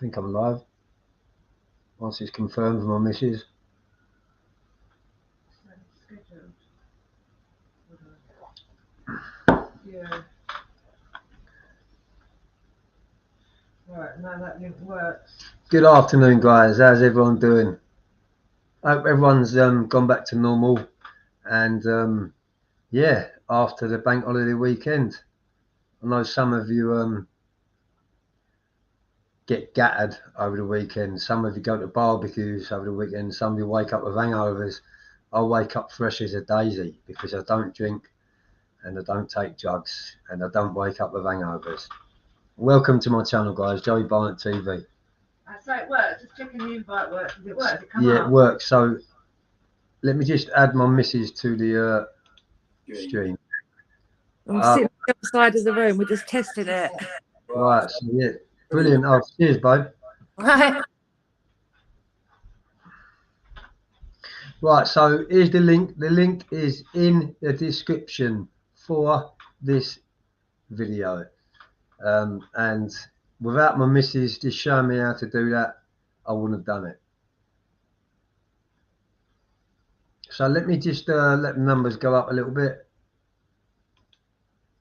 think I'm live. Once it's confirmed with my missus. Yeah. Right, now that link works. Good afternoon, guys. How's everyone doing? I hope everyone's gone back to normal. And yeah, after the bank holiday weekend, I know some of you get gattered over the weekend. Some of you go to barbecues over the weekend. Some of you wake up with hangovers. I wake up fresh as a daisy because I don't drink and I don't take drugs and I don't wake up with hangovers. Welcome to my channel, guys. Joey Barnett TV. So it works. Just checking the invite works. Does it work? Does it come Yeah, up? it works. So let me just add my missus to the stream. I'm sitting on the other side of the room. We're just testing it. Right. So yeah, brilliant. Oh, cheers, babe. Right. Right. So here's the link. The link is in the description for this video. And without my missus just showing me how to do that, I wouldn't have done it. So let me just let the numbers go up a little bit.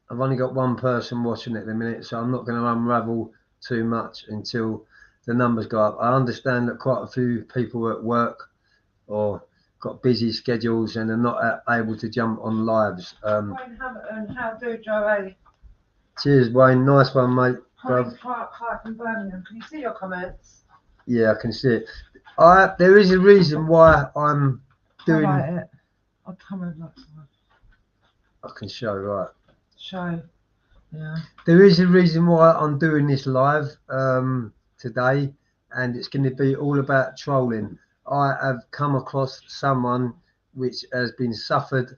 I've only got one person watching it at the minute, so I'm not going to unravel too much until the numbers go up. I understand that quite a few people are at work or got busy schedules and are not able to jump on lives. Wayne Hamilton, how do Joey? Cheers, Wayne. Nice one, mate. Colin Clark, hi from Birmingham. Can you see your comments? Yeah, I can see it. There is a reason why I'm doing. Highlight it. I'll come over that side. I can show, right. Show. Yeah. There is a reason why I'm doing this live today, and it's going to be all about trolling. I have come across someone which has been suffered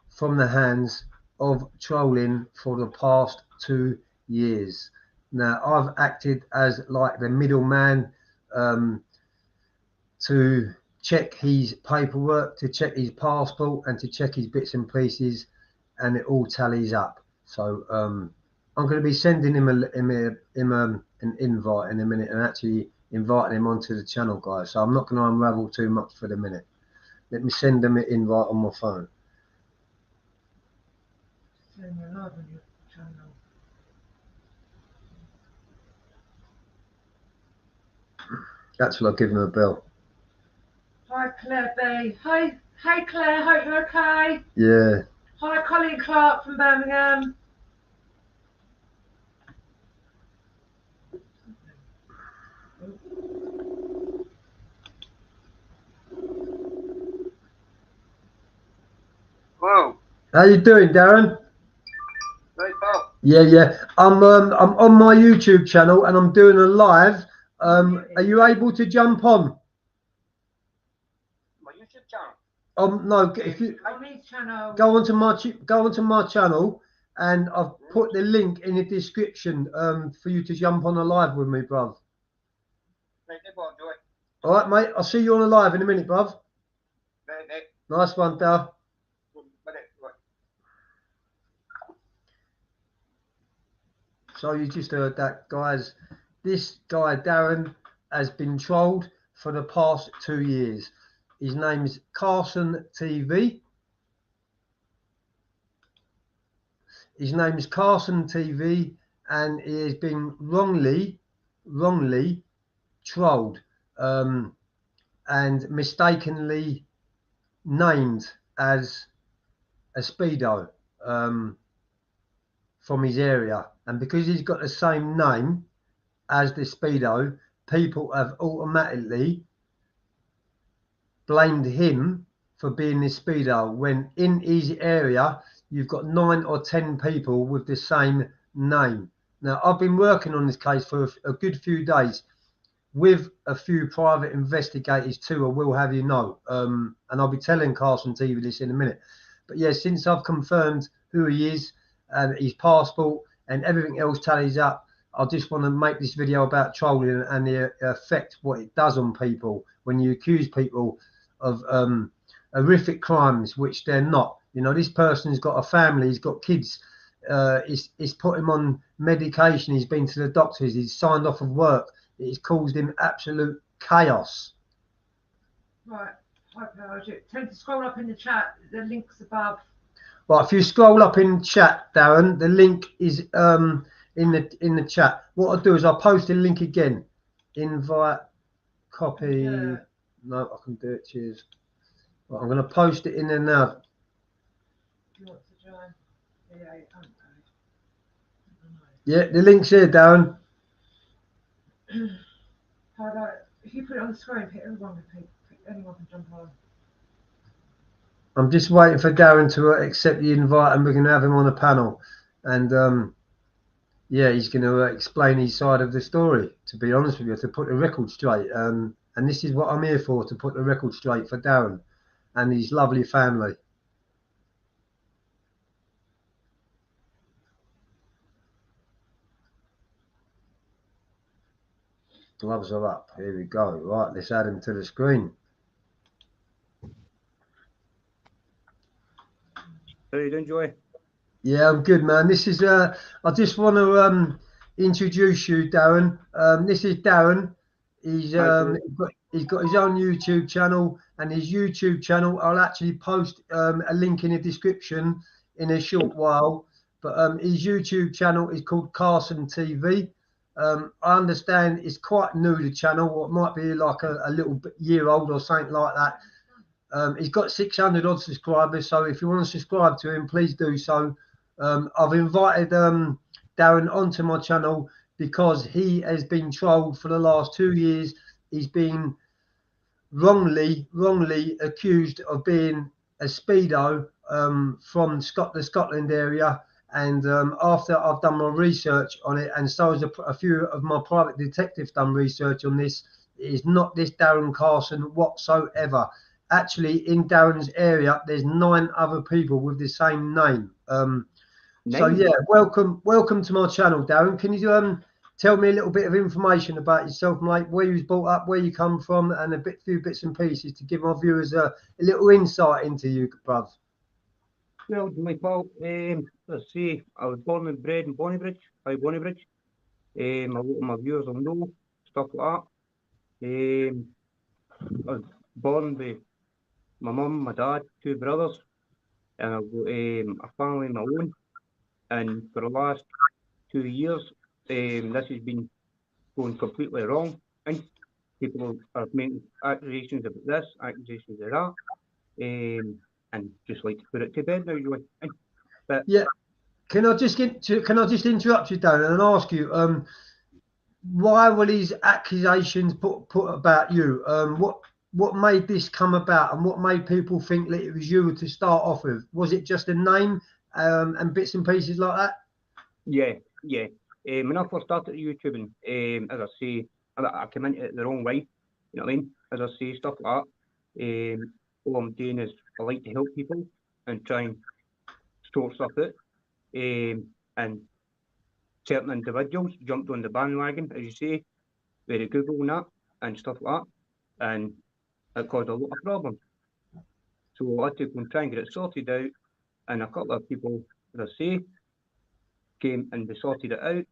from the hands of trolling for the past 2 years. Now, I've acted as like the middleman to check his paperwork, to check his passport, and to check his bits and pieces, and it all tallies up. So I'm going to be sending him an invite in a minute and actually inviting him onto the channel, guys. So I'm not going to unravel too much for the minute. Let me send him an invite on my phone. That's what I'll give him a bell. Hi Claire B. Hi Claire, hope you're okay. Yeah. Hi Colin Clark from Birmingham. Whoa. How you doing, Darren? Hey, pal. Yeah. I'm on my YouTube channel and I'm doing a live. Are you able to jump on? My YouTube channel. No. If you On his channel. go onto my channel, and I've put the link in the description for you to jump on a live with me, bruv. Right, they bought Joy. All right, mate. I'll see you on a live in a minute, bruv. Right. Nice one, Dal. So you just heard that, guys. This guy, Darren, has been trolled for the past 2 years. His name is Carson TV. His name is Carson TV, and he has been wrongly trolled and mistakenly named as a speedo from his area. And because he's got the same name as the speedo, people have automatically blamed him for being the speedo, when in his area you've got 9 or 10 people with the same name. Now, I've been working on this case for a good few days with a few private investigators too, I will have you know, and I'll be telling Carson TV this in a minute. But yeah, since I've confirmed who he is and his passport and everything else tallies up, I just want to make this video about trolling and the effect what it does on people when you accuse people of horrific crimes which they're not. You know, this person's got a family, he's got kids, he's put him on medication, he's been to the doctors, he's signed off of work, It has caused him absolute chaos. Right. Hi, Claire. Tell to scroll up in the chat. The link's above. Right, if you scroll up in chat, Darren, the link is in the chat. What I'll do is I'll post the link again. Invite, copy. Yeah. No, I can do it. Cheers. Right, I'm going to post it in there now. You want to join? Yeah, Yeah, the link's here, Darren. How about if you put it on the screen, anyone can jump on. I'm just waiting for Darren to accept the invite, and we're going to have him on the panel. And yeah, he's going to explain his side of the story. To be honest with you, to put the record straight. And this is what I'm here for, to put the record straight for Darren and his lovely family. Gloves are up. Here we go. Right, let's add him to the screen. How are you doing, Joey? Yeah, I'm good, man. This is I just want to introduce you, Darren. This is Darren. He's got his own YouTube channel, and his YouTube channel, I'll actually post a link in the description in a short while. But his YouTube channel is called Carson TV. I understand it's quite new, the channel, what might be like a little year old or something like that. He's got 600 odd subscribers, so if you want to subscribe to him, please do so. I've invited Darren onto my channel because he has been trolled for the last 2 years. He's been wrongly accused of being a speedo from the Scotland area. And after I've done my research on it, and so has a few of my private detectives done research on this, it is not this Darren Carson whatsoever. Actually, in Darren's area, there's 9 other people with the same name. So yeah, welcome to my channel, Darren. Can you tell me a little bit of information about yourself, mate? Where you was brought up, where you come from, and a few bits and pieces to give my viewers a little insight into you, bruv. Well, my pal, let's see, I was born and bred in Bonnybridge, by Bonnybridge. A lot of my viewers will know, stuff like that. I was born with my mum, my dad, 2 brothers, and I've got a family of my own. And for the last 2 years, this has been going completely wrong. And people are making accusations about this, accusations of that, and just like to put it to bed now, Joey. But yeah, can I just interrupt you, Darren, and ask you, why were these accusations put about you? What made this come about, and what made people think that it was you to start off with? Was it just a name and bits and pieces like that? Yeah. When I first started YouTubing, as I say, I came into it the wrong way. You know what I mean? As I say, stuff like that. All I'm doing is I like to help people and try and sort stuff out. And certain individuals jumped on the bandwagon, as you say, with Google and that and stuff like that, and it caused a lot of problems. So I had to go and try and get it sorted out, and a couple of people, as I say, came and they sorted it out,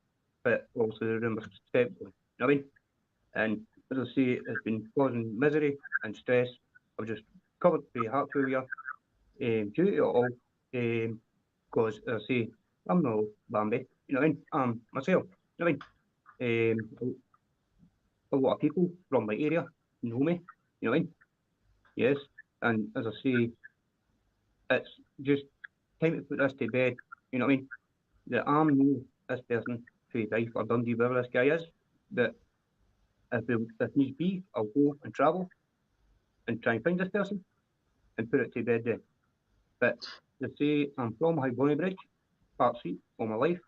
but also the rumours stepped on. You know what I mean? And as I say, it's been causing misery and stress. I've just covered the heart failure due to it all, because as I say, I'm no Bambi, you know what I mean? I'm myself, you know what I mean? A lot of people from my area know me, you know what I mean? Yes, and as I say, it's just time to put this to bed, you know what I mean? That I'm no this person to die for Dundee, wherever this guy is, that if needs be, I'll go and travel and try and find this person and put it to bed then. But to say I'm from High Bonnybridge, Park Street, all my life,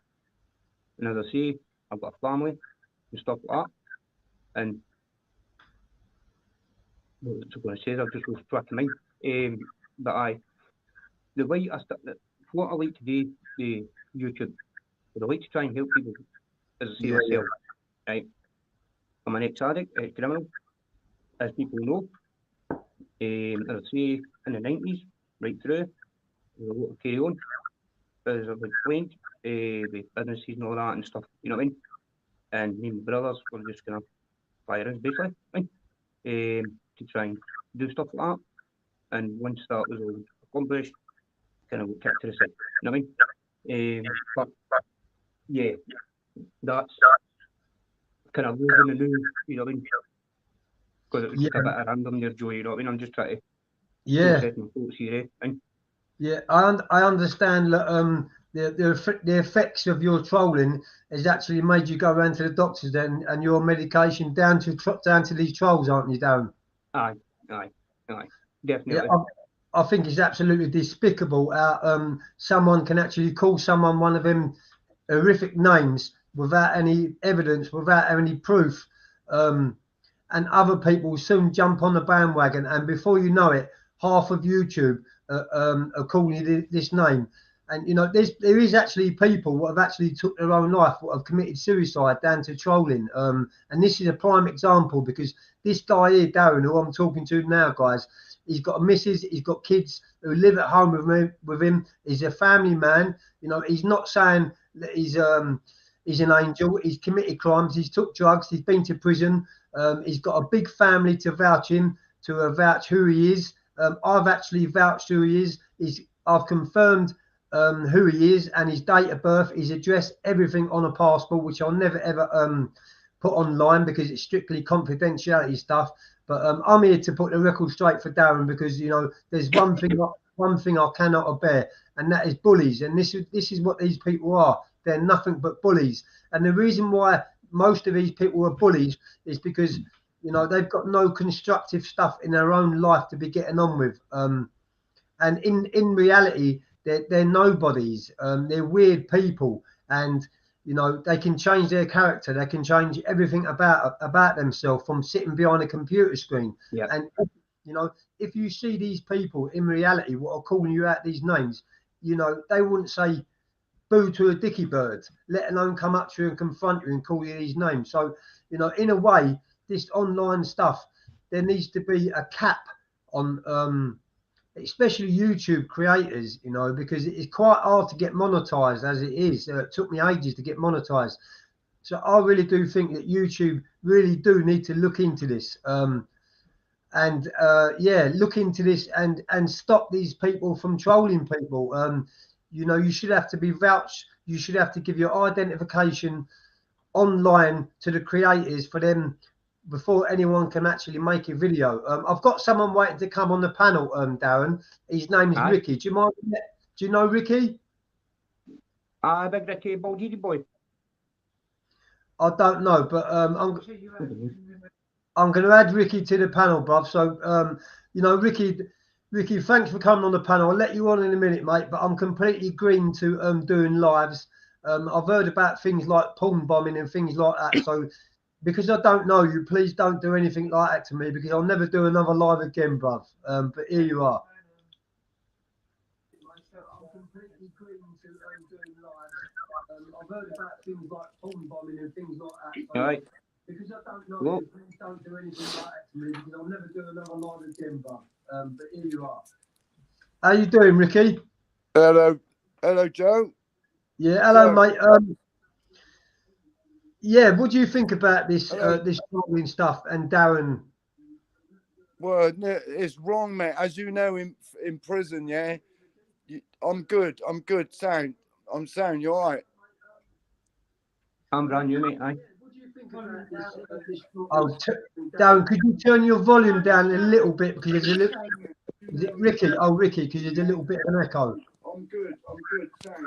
and as I say, I've got a family and stuff like that, and what was I going to say? I've just lost track of mine. The way I start, what I like to do, the YouTube, what I like to try and help people, as I say myself, right? I'm an ex-addict, ex-criminal, as people know. As I say, in the 90s, right through, there's a lot of carry on, as I've explained, with businesses and all that and stuff, you know what I mean? And me and my brothers were just kind of inspire us, basically, right? To try and do stuff like that. And once that was all accomplished, kind of kicked to the side. You know what I mean? But yeah, that's kind of losing the new, you know what I mean? Because it was just a bit of random there, Joe, you know what I mean? I'm just trying to process my thoughts here, eh? Yeah, I understand that the effects of your trolling has actually made you go around to the doctors then, and your medication down to these trolls, aren't you, Darren? Aye, definitely. Yeah, I think it's absolutely despicable how someone can actually call someone one of them horrific names without any evidence, without any proof, and other people soon jump on the bandwagon, and before you know it, half of YouTube are calling you this name. And you know, there is actually people who have actually took their own life, who have committed suicide down to trolling. And this is a prime example, because this guy here, Darren, who I'm talking to now, guys, he's got a missus, he's got kids who live at home with him. He's a family man. You know, he's not saying that he's an angel. He's committed crimes. He's took drugs. He's been to prison. He's got a big family to vouch who he is. I've actually vouched who he is. I've confirmed who he is and his date of birth, his address, everything on a passport, which I'll never ever put online because it's strictly confidentiality stuff. But I'm here to put the record straight for Darren, because you know there's one thing I cannot bear, and that is bullies. And this is what these people are. They're nothing but bullies. And the reason why most of these people are bullies is because you know they've got no constructive stuff in their own life to be getting on with. And in reality, they're nobodies. They're weird people, and you know they can change their character. They can change everything about themselves from sitting behind a computer screen. Yeah. And you know, if you see these people in reality, what are calling you out these names, you know, they wouldn't say boo to a dicky bird, let alone come up to you and confront you and call you these names. So, you know, in a way, this online stuff, there needs to be a cap on especially YouTube creators, you know, because it's quite hard to get monetized as it is. It took me ages to get monetized. So I really do think that YouTube really do need to look into this. Look into this and stop these people from trolling people. You know, you should have to be vouched. You should have to give your identification online to the creators for them before anyone can actually make a video. I've got someone waiting to come on the panel, Darren. His name is Ricky. Do you mind? Do you know Ricky? Big Ricky, Baldy boy. I don't know, but I'm going to add Ricky to the panel, bruv. So, you know, Ricky, thanks for coming on the panel. I'll let you on in a minute, mate, but I'm completely green to doing lives. I've heard about things like porn bombing and things like that. So, because I don't know you, please don't do anything like that to me, because I'll never do another live again, bruv. But here you are. I'm completely green to doing lives. I've heard about things like porn bombing and things like that. So, All right. because I don't know you, please don't do anything like that to me, because I'll never do another live again, bruv. But here you are. How you doing, Ricky? Hello, Joe. Yeah, hello, mate. Yeah, what do you think about this this trolling stuff and Darren? Well, no, it's wrong, mate. As you know, in prison, yeah. I'm good. Sound. I'm sound. You're all right. I'm brand new, mate. Aye. What do you think about this? Oh, Darren, could you turn your volume down a little bit, because there's a little. Is it Ricky? Oh, Ricky, because there's a little bit of an echo. I'm good. Sound.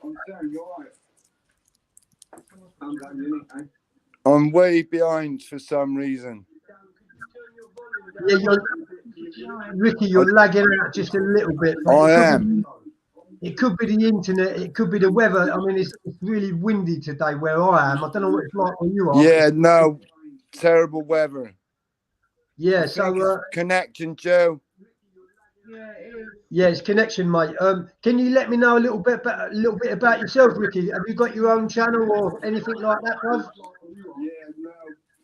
I'm sound. You're all right. I'm way behind for some reason. Yeah, Ricky, you're lagging out just a little bit. I am. It could be the internet. It could be the weather. I mean, it's really windy today where I am. I don't know what it's like where you are. Yeah, no, terrible weather. Yeah, so connection, Joe. Yeah, it's connection, mate. Can you let me know a little bit about yourself, Ricky? Have you got your own channel or anything like that, bruv?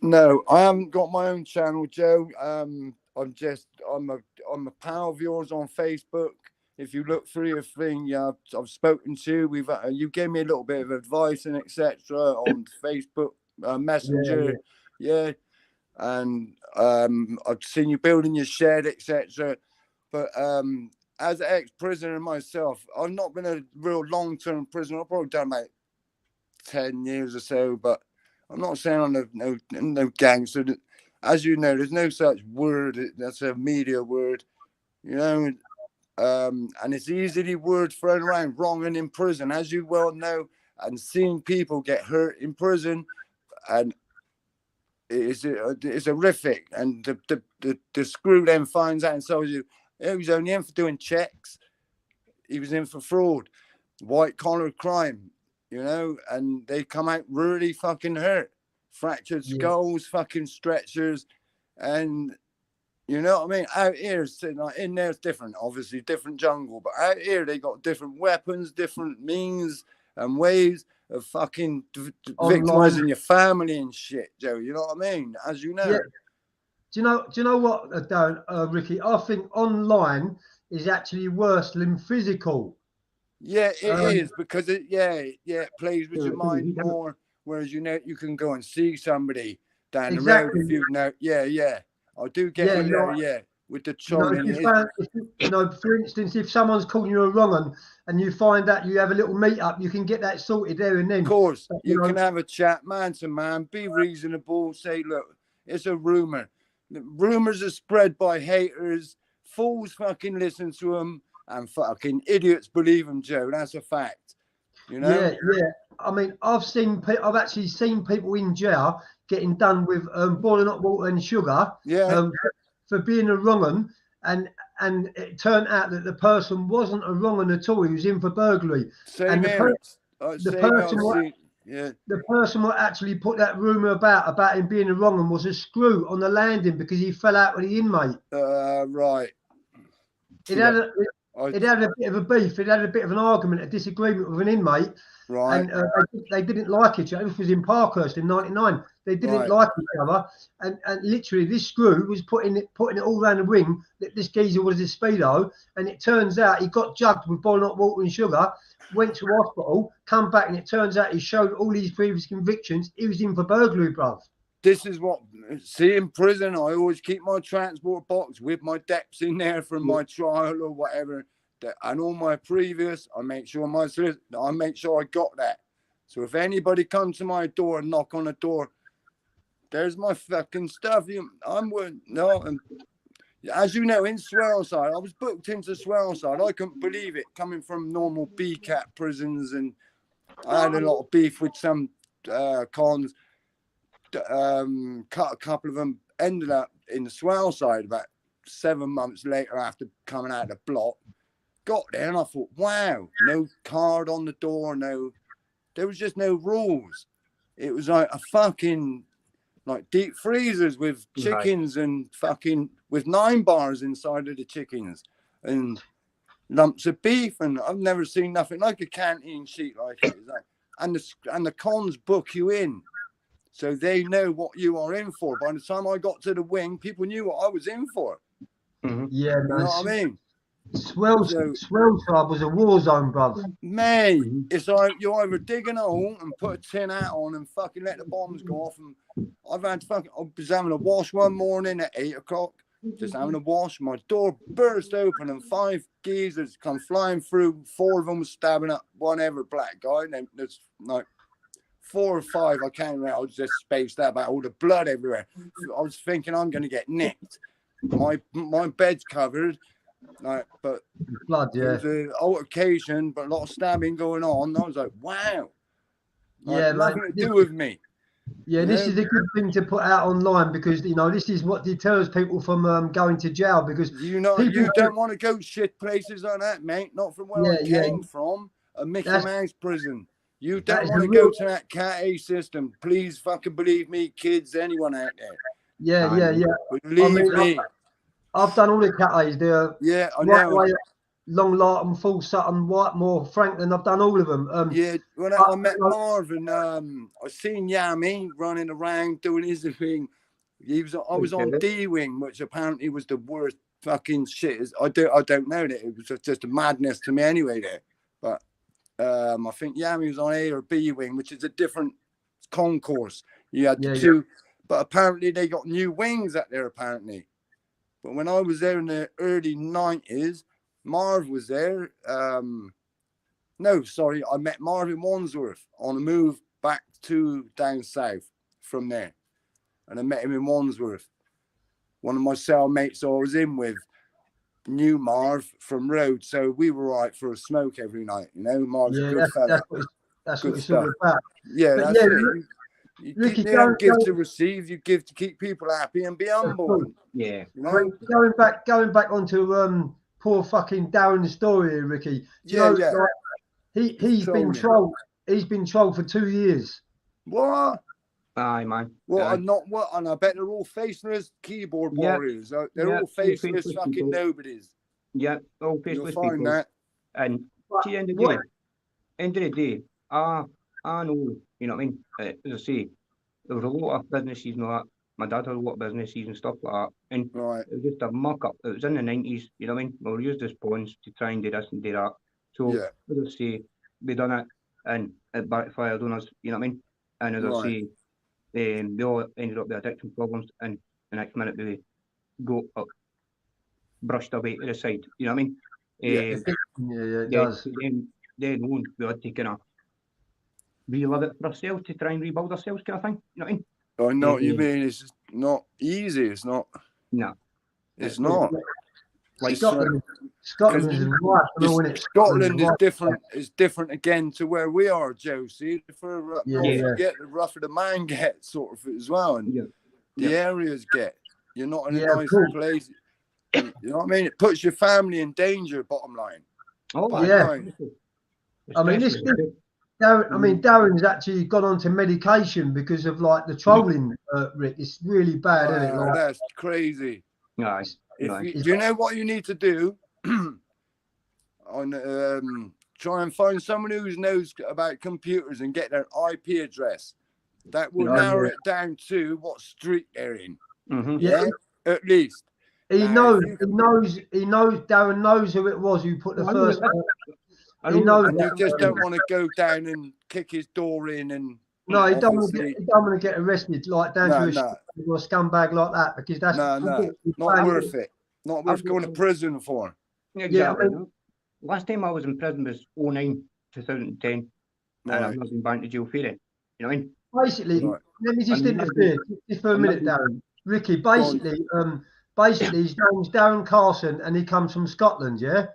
No, I haven't got my own channel, Joe. I'm a pal of yours on Facebook. If you look through your thing, yeah, I've spoken to. You gave me a little bit of advice and etc. on Facebook Messenger. Yeah. and I've seen you building your shed, etc. But as an ex-prisoner myself, I've not been a real long-term prisoner. I've probably done about 10 years or so, but I'm not saying I'm no gangster. As you know, there's no such word. That's a media word, you know. And it's easily word thrown around wrong and in prison, as you well know, and seeing people get hurt in prison, and it's horrific. And the screw then finds out and tells you he was only in for doing checks, he was in for fraud, white collar crime, you know, and they come out really fucking hurt, fractured skulls, fucking stretchers, and you know what I mean? Out here, like in there, it's different, obviously, different jungle. But out here, they got different weapons, different means and ways of fucking victimizing your family and shit, Joe. You know what I mean? As you know. Yeah. Do you know what, Darren, Ricky? I think online is actually worse than physical. Yeah, it is, because it plays with your mind more. Whereas you know you can go and see somebody down the road if you know. Yeah. I do get you there, with the trolling. For instance, if someone's calling you a wrong one and you find out you have a little meet up, you can get that sorted there and then. Of course, you can have a chat, man to man, be reasonable, say, look, it's a rumor. Rumors are spread by haters, fools fucking listen to them, and fucking idiots believe them, Joe. That's a fact. You know? Yeah. I mean, I've actually seen people in jail getting done with boiling hot water and sugar for being a wrong one, and it turned out that the person wasn't a wrong one at all. He was in for burglary. The person who actually put that rumour about him being a wrong one was a screw on the landing because he fell out with the inmate. Right. It had a bit of a beef. It had a bit of an argument, a disagreement with an inmate. Right. And they didn't like each other. This was in Parkhurst in '99. They didn't like each other, and literally this screw was putting it all around the ring that this geezer was a speedo, and it turns out he got jugged with boiling hot water and sugar, went to hospital, come back, and it turns out he showed all these previous convictions. He was in for burglary, bruv. This is what, see, in prison, I always keep my transport box with my depths in there from my trial or whatever. And all my previous, I make sure I got that. So if anybody comes to my door and knock on the door, there's my fucking stuff. As you know, in Swellside, I was booked into Swellside. I couldn't believe it, coming from normal BCAT prisons, and I had a lot of beef with some cons. Cut a couple of them, ended up in the Swellside about 7 months later after coming out of the block. Got there and I thought, wow, no card on the door, there was just no rules. It was like a fucking, like deep freezers with chickens and fucking with 9 bars inside of the chickens and lumps of beef, and I've never seen nothing like a canteen sheet like it. And the cons book you in, so they know what you are in for. By the time I got to the wing, people knew what I was in for. Yeah, you know what I mean? Swellside was a war zone, bruv. Mate, it's like you're either digging a hole and put a tin hat on and fucking let the bombs go off. And I was having a wash one morning at 8 o'clock, just having a wash. My door burst open and 5 geezers come flying through. 4 of them was stabbing up one ever black guy. And there's like 4 or 5, I can't remember. I was just spaced out about all the blood everywhere. I was thinking I'm going to get nicked. My bed's covered. Like, but blood, it was an altercation, but a lot of stabbing going on. I was like, wow, nothing to do with me. Yeah, this is a good thing to put out online, because this is what deters people from going to jail, because you don't want to go shit places like that, mate. Not from where I came from, a Mickey Mouse prison. You don't want to go to that Cat A system. Please fucking believe me, kids, anyone out there. Yeah. Believe me. I've done all the Cat A's. They're I know. Long Larton, Full Sutton, Whitemore, Franklin. I've done all of them. When I met Marvin, I seen Yami running around doing his thing. I was on D Wing, which apparently was the worst fucking shit. I don't know that it was just a madness to me anyway there. But I think Yami was on A or B Wing, which is a different concourse. You had the two But apparently they got new wings out there, apparently. But when I was there in the early 90s, Marv was there. No, sorry, I met Marvin Wandsworth on a move back to down south from there. And I met him in Wandsworth. One of my cellmates I was in with knew Marv from Rhodes, so we were all right for a smoke every night. You know, Marv's a good fella. That's Good what it's stuff. all about. Yeah, But that's yeah, it. You Ricky, don't give to receive, you give to keep people happy and be humble. Yeah. You know? Going back onto poor fucking Darren's story here, Ricky. Do you know, like, he's been trolled. He's been trolled for 2 years. What? Aye, man. What? Aye. And not what? And I bet they're all faceless keyboard warriors. They're all faceless fucking people. Nobodies. Yeah, all faceless You'll find people. that. And to the end of the day, I know, you know what I mean? As I say, there was a lot of businesses and all that. My dad had a lot of businesses and stuff like that. And it was just a muck up. It was in the 90s, you know what I mean? We used as pawns to try and do this and do that. So, as I say, we done it and it backfired on us, you know what I mean? And as I say, they all ended up with addiction problems, and the next minute they go up, brushed away to the side, you know what I mean? It does. Then we had to kind of relive it for ourselves to try and rebuild ourselves, kind of thing, you know what I mean? I know what you mean. It's just not easy. It's not. No. It's not. Like Scotland is different. Is different again to where we are, Joe. See, don't forget the rougher the man gets, sort of as well, and the areas get. You're not in a nice place. You know what I mean? It puts your family in danger. Bottom line. Oh yeah. I mean, Darren's actually gone on to medication because of like the trolling. Rick, it's really bad, isn't it? Like, that's crazy. Nice. Do you know what you need to do? Try and find someone who knows about computers and get their IP address. That will narrow it down to what street they're in. Mm-hmm. Yeah, at least. He knows. Darren knows who it was who put the first. He knows. And you just don't want to go down and kick his door in and. No, he don't want to get arrested like down to a scumbag like that, because that's not worth it. Not worth going to prison for. Exactly. Last time I was in prison was 2010, and I've not been back to jail for it. You know what I mean? Basically, let me just interfere just for a minute, Darren. Ricky, basically, his name's Darren Carson, and he comes from Scotland, yeah.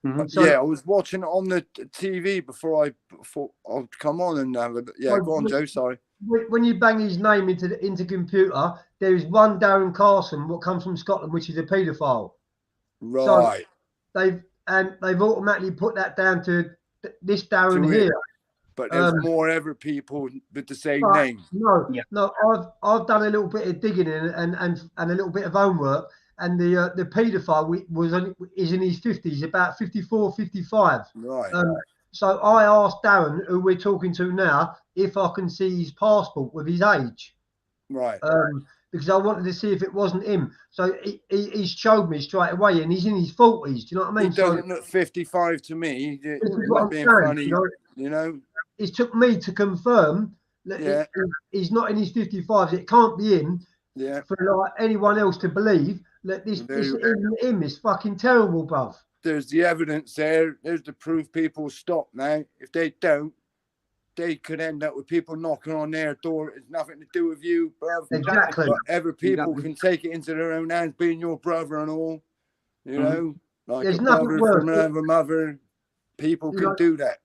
Mm-hmm. So, I was watching it on the TV before I'd come on and have a go on, Joe. Sorry. When you bang his name into computer, there is one Darren Carson, what comes from Scotland, which is a paedophile. Right. So they've automatically put that down to this Darren here. But there's more ever people with the same name. No, I've done a little bit of digging and a little bit of homework. And the paedophile is in his 50s, about 54, 55. Right. So I asked Darren, who we're talking to now, if I can see his passport with his age. Right. Because I wanted to see if it wasn't him. So he's showed me straight away, and he's in his 40s. Do you know what I mean? He doesn't look 55 to me. Not being funny, you know. It took me to confirm that he's not in his 55s. It can't be him. Yeah. For like anyone else to believe. Look, this isn't him. It's fucking terrible, bruv. There's the evidence there. There's the proof. People stop now. If they don't, they could end up with people knocking on their door. It's nothing to do with you, bruv. Exactly. Whatever people can take it into their own hands, being your brother and all. You know, like there's a brother from another mother. People can do that.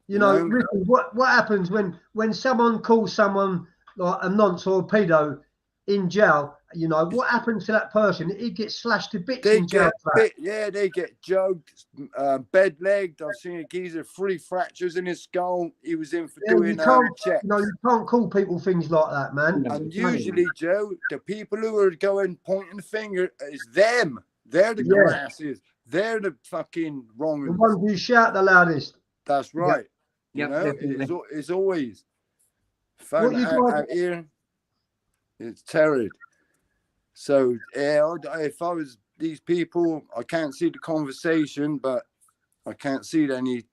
You know, Ricky, what happens when someone calls someone like a nonce or a pedo in jail? You know, what happens to that person? He gets slashed to bits in jail. They get jugged, bed-legged. I've seen a geezer, 3 fractures in his skull. He was in for doing checks. No, you can't call people things like that, man. And usually, Joe, the people who are pointing the finger is them. They're the grasses. They're the fucking wrong ones. The ones who shout the loudest. That's right. You know, it's always found out here. It's terrible. So, if I was these people, I can't see the conversation, but I can't see any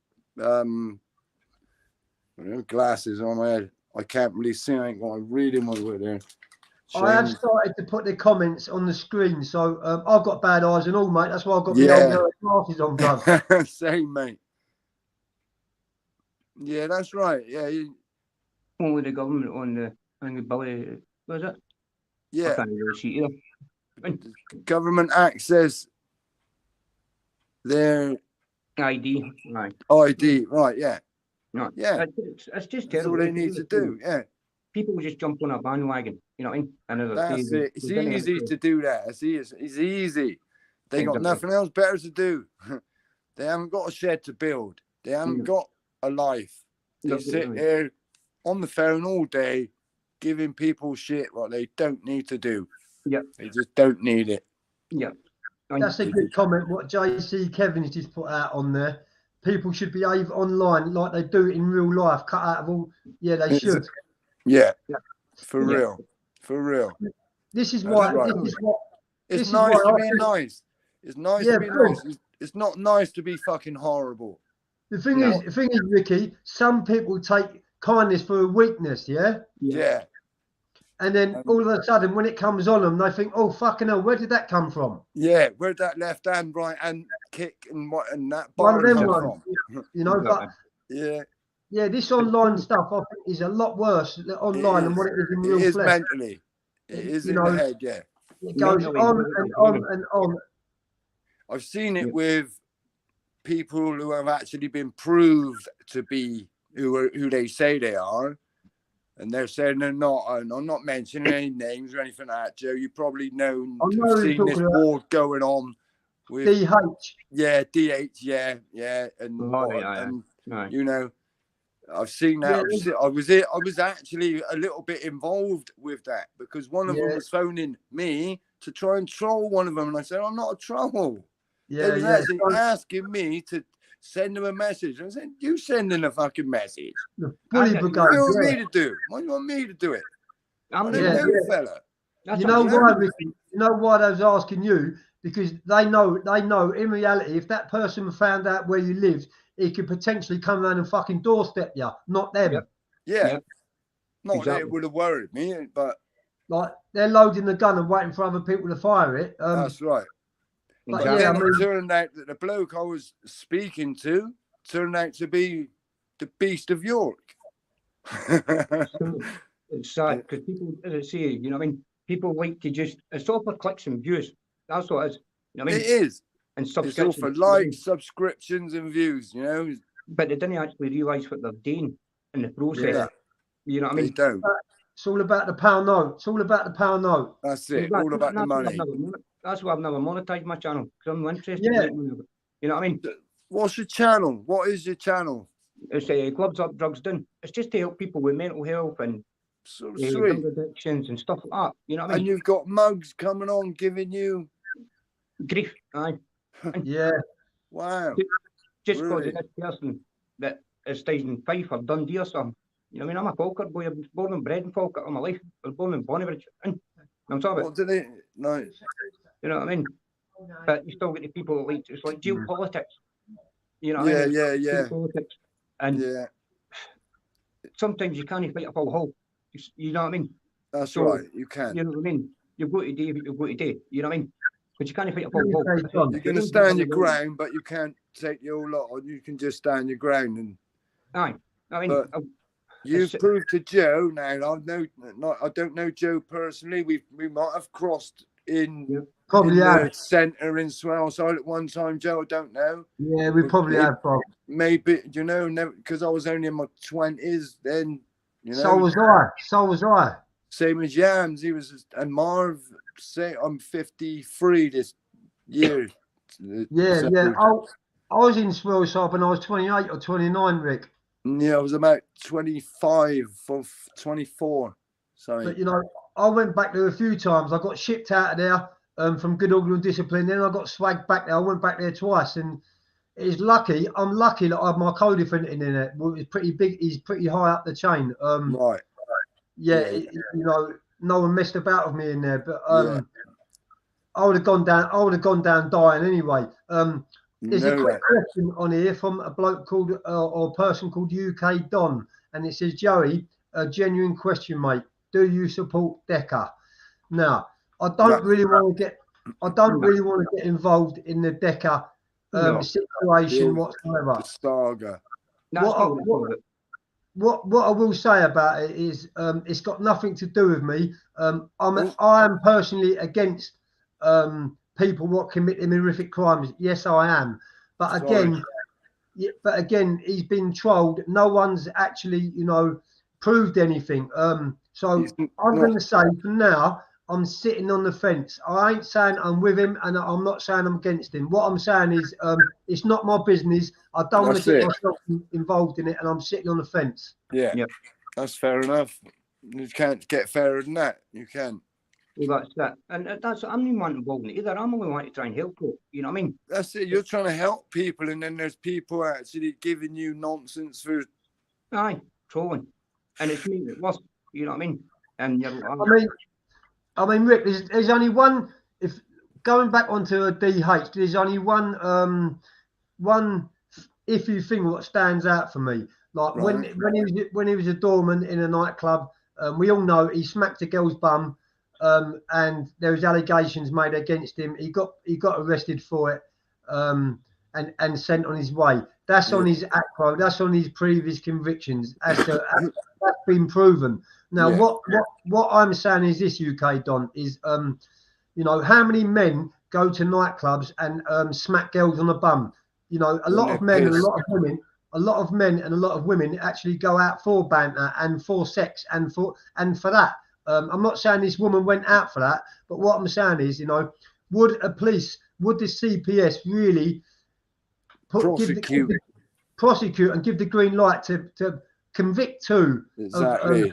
glasses on my head. I can't really see. I ain't got my reading one with there. I have Shame. started to put the comments on the screen, so I've got bad eyes and all, mate. That's why I've got Yeah. my old glasses on, bro. Same, mate. Yeah, that's right. Yeah, Only the government on the Billy, was it? I yeah. can't really see either. Government access their ID, right? ID, right? Yeah, No, yeah. it's just That's terrible. all they need to do. Yeah, People just jump on a bandwagon, you know what I mean? And as I say, that's it. It's they didn't easy actually- to do that. It's easy. They got Exactly. nothing else better to do. They haven't got a shed to build. They haven't got a life. They That's sit right. there on the phone all day, giving people shit what they don't need to do. Yeah. They just don't need it. Yeah. And That's a good comment. What JC Kevin's just put out on there. People should behave online like they do in real life. Cut out of all. Yeah, they It's- should. Yeah, Yeah. for Yeah. real, for real. This is That's why. right. This is what. It's This is nice why to I be think- nice. It's nice Yeah, to be bro. nice. It's not nice to be fucking horrible. The thing No. is, Ricky. Some people take kindness for a weakness. Yeah. Yeah. And then all of a sudden, when it comes on them, they think, "Oh, fucking hell, where did that come from?" Yeah, where'd that left hand, right hand kick and what and that One bar of them come ones, from? you know. But Yeah, yeah, this online stuff I think is a lot worse online than what it is in it real is flesh. mentally. It is You in know, the head, yeah. It goes mentally, on physically, and on and on. I've seen it Yeah. with people who have actually been proved to be who they say they are, and they're saying they're not. And I'm not mentioning any names or anything like that, Joe. You probably know, I know have who seen you're this talking about. war going on with DH. yeah, DH, yeah, and Oh, what, yeah, and right. you know, I've seen that. Yeah. I was actually a little bit involved with that because one of them Yeah. was phoning me to try and troll one of them, and I said, "I'm not a troll." They Yeah, was yeah. actually asking me to send them a message. I said, "You sending a fucking message? The bully I- What brigade. do you want Yeah. me to do? What do you want me to do it? I I'm don't Yeah, know the fella." That's You what know I'm why, saying. Ricky? You know why they was asking you? Because they know in reality, if that person found out where you lived, he could potentially come around and fucking doorstep you, not them. Yep. Yeah, Yeah. not that Exactly. it would have worried me, but Like they're loading the gun and waiting for other people to fire it. that's right. But But yeah, then I mean, it turned out that the bloke I was speaking to turned out to be the Beast of York. It's sad because people, as I say, you know what I mean? People like to just, it's all for clicks and views. That's what it is. You know what I It mean? is. And It's all subscriptions. for you know what I mean? likes, subscriptions, and views. You know, But they didn't actually realise what they're doing in the process. Yeah. You know what I they mean? don't. it's all about the pound note. It's all about the pound note. That's it. Exactly. All about the That's why I've money. that's why I've never monetized my channel because I'm interested Yeah. in making money of it. You know what I mean? What's your channel? What is your channel? It's Gloves Up, Drugs Down. It's just to help people with mental health and So drug sweet. addictions and stuff like that. You know what I And mean? you've got mugs coming on giving you. Grief. Aye. Yeah. Wow. Just because Really? of this person that is stays in Fife or Dundee or something. You know what I mean? I'm a Falkirk boy. I was born and bred in Falkirk all my life. I was born in Bonnybridge. And I'm talking about, What do they? No. you know what I mean? Oh, no. But you still get the people that like, it's like geopolitics. You know what Yeah, I mean? yeah. Geopolitics. And Yeah. sometimes you can't fight a full hole. You know what I mean? That's So, right. You can. You know what I mean? You've got to do what you've got to do. You know what I mean? But you can't fight a full hole. Hey, Tom. You're going to stand your ground, but you can't take the whole lot on. You can just stand your ground. And Aye. I mean, But- you've It's- proved to Joe now. I don't know Joe personally. We might have crossed in Probably in have. the centre in Swellside at one time, Joe. I don't know. Yeah, we probably have, Bob. Maybe because I was only in my 20s then. You know, So was I. So was I. same as Yams. He was, and Marv. Say I'm 53 this year. Yeah, So, yeah. I was in Swellside when I was 28 or 29, Rick. yeah, I was about 25 or 24. Sorry. But you know, I went back there a few times. I got shipped out of there from good order and discipline. Then I got swagged back there. I went back there twice, and it's lucky. I'm lucky that I have my co-defendant in there. Well, he's pretty big. He's pretty high up the chain. Right. Yeah, Yeah. you know, no one messed about with me in there. But Yeah. I would have gone down. I would have gone down dying anyway. There's a Know quick that. question on here from a bloke called or a person called UK Don, and it says, Joey, a genuine question, mate. Do you support Decker? Now, I don't really want to get. I don't No. really want to get involved in the Decker No. situation Yeah. whatsoever. The saga. That's What I- not what it's all about. What I will say about it is, it's got nothing to do with me. Oh. I am personally against people what commit them horrific crimes. Yes, I am. But Sorry. again, he's been trolled. No one's actually, proved anything. So He's I'm not- going to say for now, I'm sitting on the fence. I ain't saying I'm with him, and I'm not saying I'm against him. What I'm saying is, it's not my business. I don't want to That's get it. myself involved in it, and I'm sitting on the fence. Yeah. Yep. That's fair enough. You can't get fairer than that. You can. Well, that's that. And that's, I'm not wanting involved in it either. I'm only wanting to try and help folk. You know what I mean? That's it. You're trying to help people, and then there's people actually giving you nonsense for. Aye, trolling. And it's making it worse. You know what I mean? And you're I mean, Rick, there's only one. If going back onto a DH, there's only one iffy thing what stands out for me. Like Right. when he was a doorman in a nightclub, we all know he smacked a girl's bum, and there was allegations made against him. He got arrested for it, and sent on his way. That's on his acro. That's on his previous convictions. That's been proven. Now, Yeah. what I'm saying is this, UK Don, is how many men go to nightclubs and smack girls on the bum? A lot of men and a lot of women. A lot of men and a lot of women actually go out for banter and for sex and for that. I'm not saying this woman went out for that, but what I'm saying is, would the CPS really prosecute and give the green light to convict two Exactly.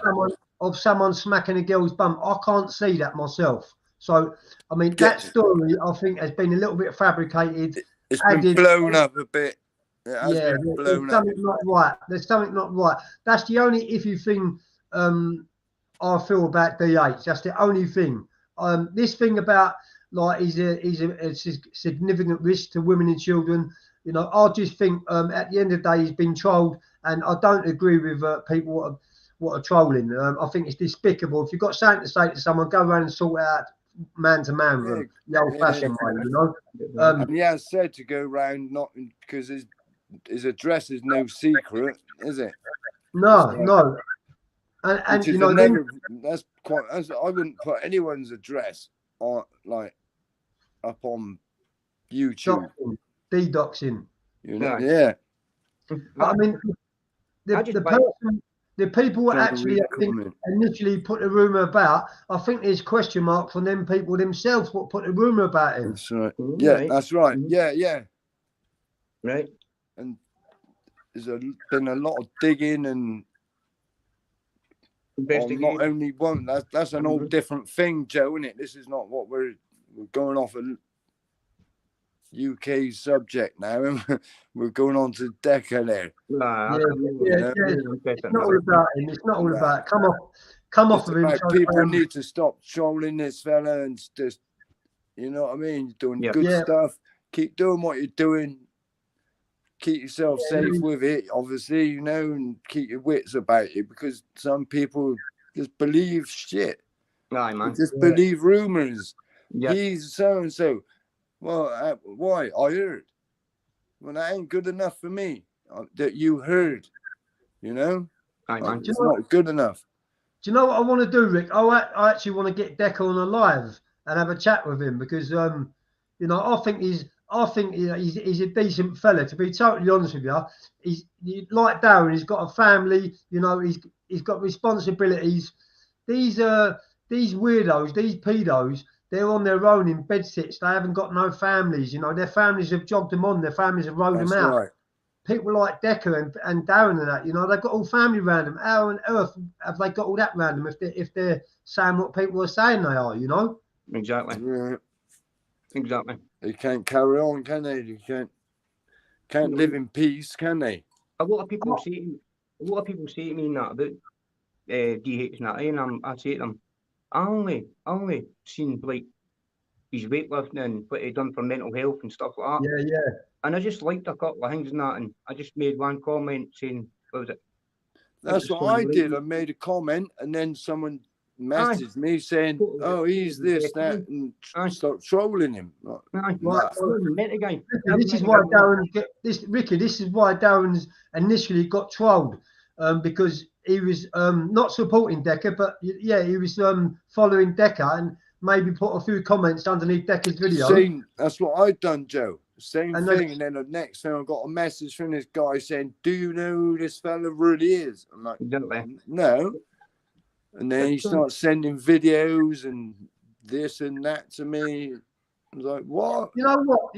of someone smacking a girl's bum? I can't see that myself. So, I mean, that story, I think, has been a little bit fabricated. It's been blown up a bit. It has been blown there's up. something not right. There's something not right. That's the only iffy thing I feel about DH. That's the only thing. This thing about like he's a significant risk to women and children. I just think at the end of the day he's been trolled, and I don't agree with people what are trolling. I think it's despicable. If you've got something to say to someone, go around and sort it out man to man with them, the old-fashioned way. And he has said to go round, not because his address is no secret, is it? No. And that's quite. I wouldn't put anyone's address on up on YouTube. Doxing. Yeah. But I mean, the people who actually initially put the rumor about, I think there's question marks on them people themselves what put the rumor about him. That's right. Yeah, that's right. Yeah. Right. And there's been a lot of digging and not only one. That's an all different thing, Joe, isn't it? This is not what we're going off a UK subject now, and we're going on to Decker there. It's not all about him. It's not all about. Come off of him. People need to stop trolling this fella and just, you know what I mean? You're doing good stuff. Keep doing what you're doing. Keep yourself safe with it, obviously, and keep your wits about you, because some people just believe shit. Aye, man. Just believe rumors. Yeah. He's so and so. Well, why? I heard. Well, that ain't good enough for me. That you heard, Aye, man. It's not good enough. Do you know what I want to do, Rick? I actually want to get Decker on a live and have a chat with him, because I think he's a decent fella. To be totally honest with you, he's like Darren. He's got a family. He's got responsibilities. These weirdos, these pedos, they're on their own in bed sits. They haven't got no families. Their families have jogged them on. Their families have rode them out. Right. People like Decker and Darren and that, they've got all family around them. How on earth have they got all that around them if they're saying what people are saying they are, Exactly. Yeah. Exactly. They can't carry on, can they? They can't live in peace, can they? A lot of people say to me that about DH and that, and I say to them, I only seen like his weightlifting and what he done for mental health and stuff like that. Yeah. And I just liked a couple of things and that, and I just made one comment saying, what was it? That's what I did. I made a comment, and then someone message me saying, "Oh, he's this, that," and start trolling him. This is why Ricky. This is why Darren's initially got trolled, because he was not supporting Decker, but yeah, he was following Decker and maybe put a few comments underneath Decker's video. That's what I've done, Joe. Same thing, and then the next thing I got a message from this guy saying, "Do you know who this fella really is?" I'm like, "No." And then he starts sending videos and this and that to me. I was like, "What?" You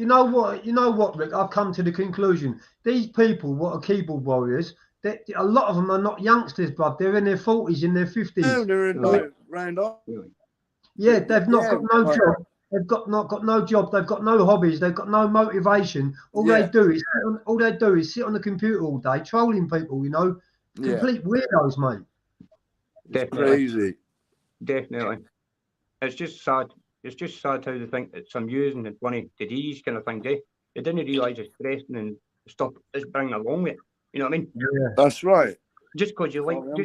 know what, Rick? I've come to the conclusion. These people, what are keyboard warriors? A lot of them are not youngsters, bruv. They're in their 40s, in their 50s. No, they're in round off. Yeah, they've not got no job. They've not got no job. They've got no hobbies. They've got no motivation. All they do is sit on the computer all day, trolling people. You know, complete weirdos, mate. Crazy. Definitely. It's just sad. It's just sad how they think it's amusing and funny to do these kind of things. They didn't realise the stressing and stuff it's bringing along with it. You know what I mean? Yeah, that's right. Just because you like, and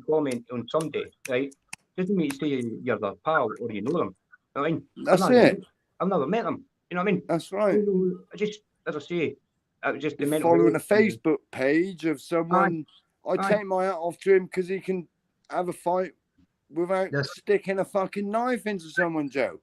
comment on somebody, right? Doesn't mean to say you're their pal or you know them. You know what I mean? That's it. I've never met them. You know what I mean? That's right. I just, as I say, it was just the following a Facebook page of someone. I take my hat off to him because he can have a fight without sticking a fucking knife into someone, Joe.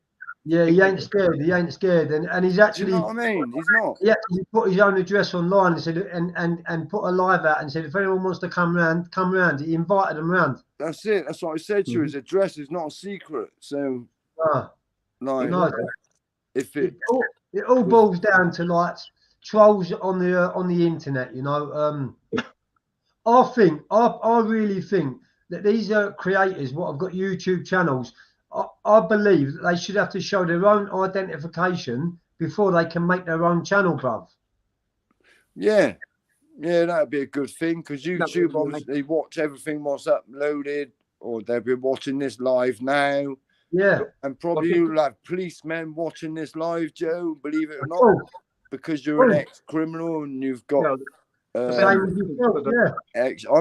Yeah, he ain't scared. He ain't scared, and he's actually. You know what I mean? He's not. Yeah, he put his own address online and said, and put a live out and said, if anyone wants to come round. He invited them round. That's it. That's what I said to you. His address is not a secret. So, if it all boils down to like trolls on the internet, you know. I really think that these creators, what have got YouTube channels, I believe that they should have to show their own identification before they can make their own channel, bruv. Yeah, that'd be a good thing because YouTube obviously watch everything what's uploaded, or they'll be watching this live now. Yeah, and probably you'll have policemen watching this live, Joe. Believe it or not, because you're an ex-criminal and you've got. I'm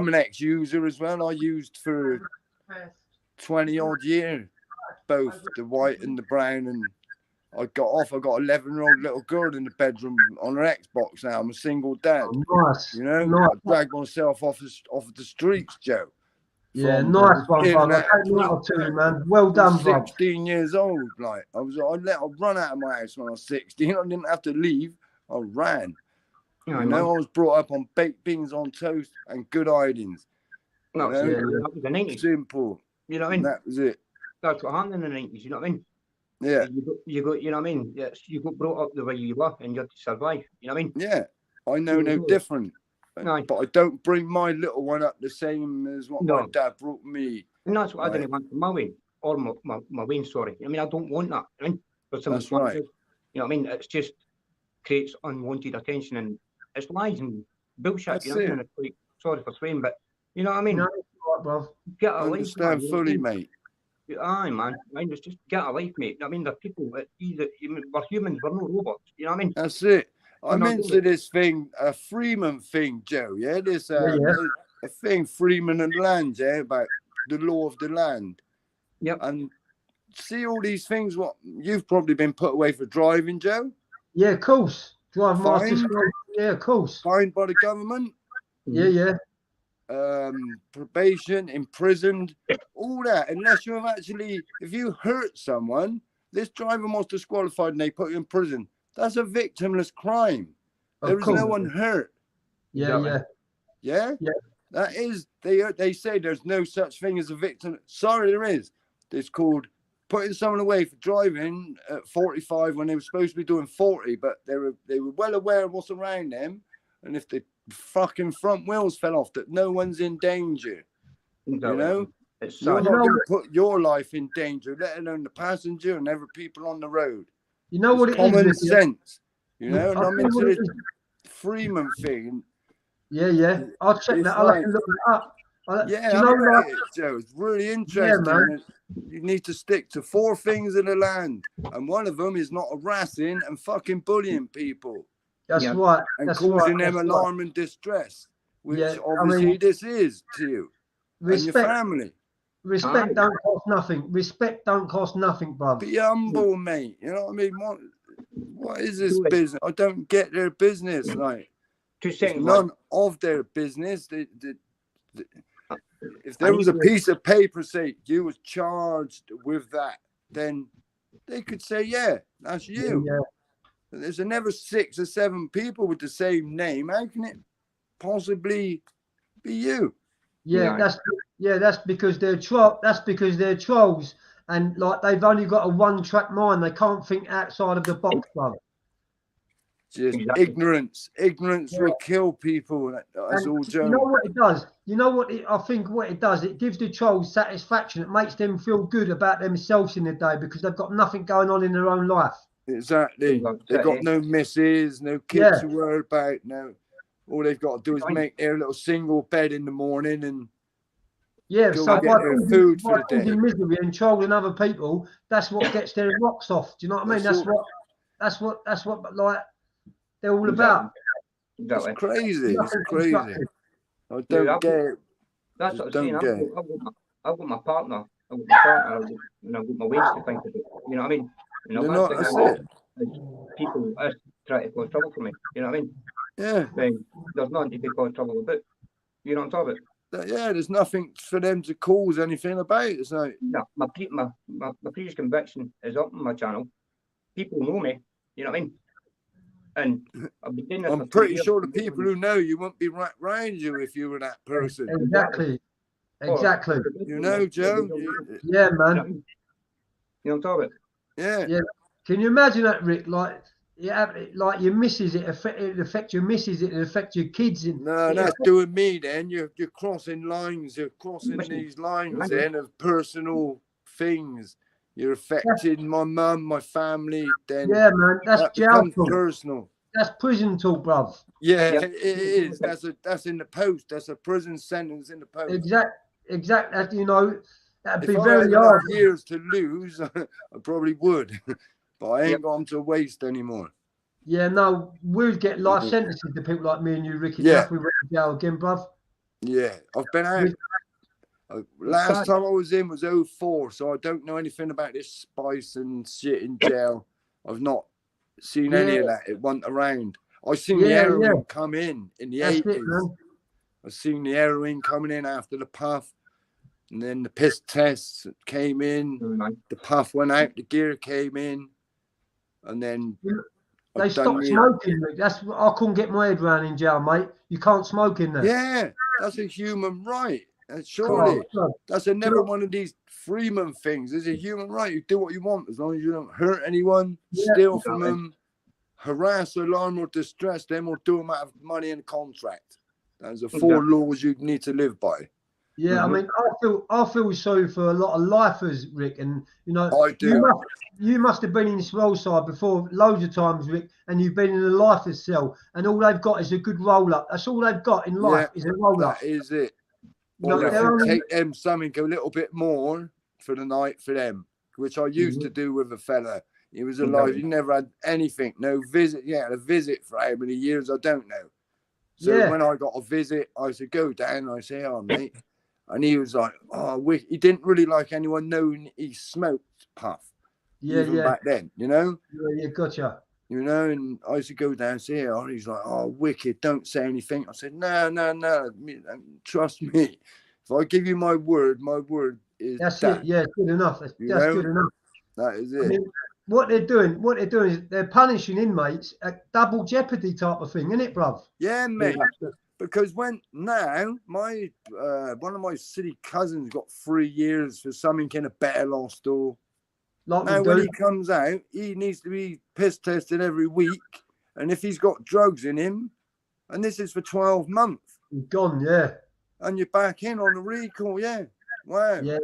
an ex-user as well. I used for 20 odd years, both the white and the brown, and I got off. I got an 11-year-old little girl in the bedroom on her Xbox now. I'm a single dad. Nice. You know, I dragged myself off the streets, Joe. Yeah, nice one, brother. Man. Well done, bro. 16 years old, like I run out of my house when I was 16. I didn't have to leave. I ran. I was brought up on baked beans on toast and good hidings. That was the 90s. Simple. You know what I mean? That was it. That's what happened in the 90s. You know what I mean? Yeah. You got. You know what I mean? Yes. You got brought up the way you were, and you had to survive. You know what I mean? Yeah. I know no different. But I don't bring my little one up the same as what my dad brought me. And that's what I didn't want for my Wayne, or my Wayne, sorry. I mean, I don't want that. I mean, for some that's right. You know what I mean? It's just creates unwanted attention and it's lies and bullshit. That's you know what I mean? It's like, sorry for swearing, but you know what I mean? Get a life. Understand fully, mate. Aye, man. It's just get a life, mate. I mean, the people that we're humans, we're no robots. You know what I mean? That's it. I'm into this thing, a Freeman thing, Joe. Yeah, this a thing, Freeman and Land, about the law of the land. Yep. And see all these things. What you've probably been put away for driving, Joe? Yeah, of course. Drive master. Yeah, of course. Fined by the government. Yeah. Probation, imprisoned, all that. Unless you have actually, if you hurt someone, this driver was disqualified and they put you in prison. That's a victimless crime. There is no one hurt. Yeah. That is, they say there's no such thing as a victim. Sorry, there is. It's called putting someone away for driving at 45 when they were supposed to be doing 40, but they were well aware of what's around them. And if the fucking front wheels fell off, that no one's in danger. You know? You're not going to put your life in danger, let alone the passenger and every people on the road. You know what it is? Common sense. You know, and I'm into this Freeman thing. Yeah. I'll check that. I'll have to look it up. Joe, it's really interesting. Yeah, man. You need to stick to 4 things in the land, and one of them is not harassing and fucking bullying people. That's right. And causing them alarm and distress, which obviously this is to you. and your Respect, family. respect Aye. don't cost nothing. Respect don't cost nothing, bruv. Be humble, mate. You know what I mean? What is this Joey. business? I don't get their business. Like, 2 it's seconds, lad. none of their business. If I there need was a to- piece of paper say you was charged with that, then they could say, yeah, that's you. Yeah. But there's never 6 or 7 people with the same name. How can it possibly be you? Yeah, Yeah. that's because they're trolls, and like they've only got a one-track mind. They can't think outside of the box, bruv. Just Exactly. ignorance. Ignorance will kill people. That's And all, you know Joe. what it does? You know what I think what it does? It gives the trolls satisfaction. It makes them feel good about themselves in the day because they've got nothing going on in their own life. Exactly. They've got no misses, no kids Yeah. to worry about. No, all they've got to do is make their little single bed in the morning and Yeah, go so and get their food for the day. misery and trolling other people, that's what gets their rocks off. Do you know what I mean? That's That's what like they're all about. Exactly. It's crazy. It's Nothing crazy. constructive. I don't get it. That's Just what I'm saying. don't get it. I've got my partner. I've got my partner. And I've got my ways to think of it. You know what I mean? You know, They're one not- thing that's I know it. is people try to cause trouble for me. You know what I mean? Yeah. Then there's nothing to be caused trouble about. You know what I'm talking about? Yeah, there's nothing for them to cause anything about. It's like, No, my previous conviction is up on my channel. People know me. You know what I mean? And I've been doing this for I'm 2 pretty years. sure the people who know you won't be right round you if you were that person. Exactly. Exactly. You know, Joe? Yeah, You know man. what I mean? You know what I'm talking about? Yeah. Yeah. Can you imagine that, Rick? Like, yeah, like your missus, it affect your missus, it affect your kids. No, that's doing me then. You're crossing lines. You're crossing these lines then of personal things. You're affecting my mum, my family. Then Yeah, man. That's that jail becomes talk. personal. That's prison talk, bruv. Yeah, Yep. it is. That's in the post. That's a prison sentence in the post. Exact. That, you know, that'd If be I very had enough hard. years to lose, I probably would. But I ain't Yep. got them to waste anymore. Yeah, no, we'd get life sentences to people like me and you, Ricky. Yeah. If we went to jail again, bruv. Yeah, I've been out. Last time I was in was 04, so I don't know anything about this spice and shit in jail. I've not seen any of that. It went around. I seen the heroin come in the That's 80s. it, man. I seen the heroin coming in after the puff, and then the piss tests came in. The puff went out, the gear came in, and then They stopped smoking. Rick. That's what I couldn't get my head around in jail, mate. You can't smoke in there. Yeah, that's a human right. And surely that's another one of these Freeman things. It's a human right. You do what you want as long as you don't hurt anyone, steal from them, harass, alarm, or distress them, or do them out of money and contract. Those are 4 laws you need to live by. Yeah, I mean, I feel sorry for a lot of lifers, Rick, and you know, I do. You must have been in this roll side before loads of times, Rick, and you've been in a lifer's cell, and all they've got is a good roll up. That's all they've got in life is a roll up. That is it. No, Or if you take them something a little bit more for the night for them, which I used to do with a fella. He was alive. He never had anything, no visit. Yeah, a visit for how many years, I don't know. So when I got a visit, I said, go down. I say, oh, mate. And he was like, oh, he didn't really like anyone knowing he smoked puff. Even back then, you know? Yeah, gotcha. You know, and I used to go down and say, oh, he's like, oh, wicked, don't say anything. I said, no, trust me. If I give you my word is that's that. it. Yeah, good enough. That's good enough. That is it. I mean, what they're doing is they're punishing inmates at double jeopardy type of thing, isn't it, bruv? Yeah, mate. Because when now my one of my city cousins got 3 years for something in a better lost or. Like now, when he comes out, he needs to be piss tested every week. And if he's got drugs in him, and this is for 12 months. Gone, yeah. And you're back in on a recall, yeah. Wow. Yeah.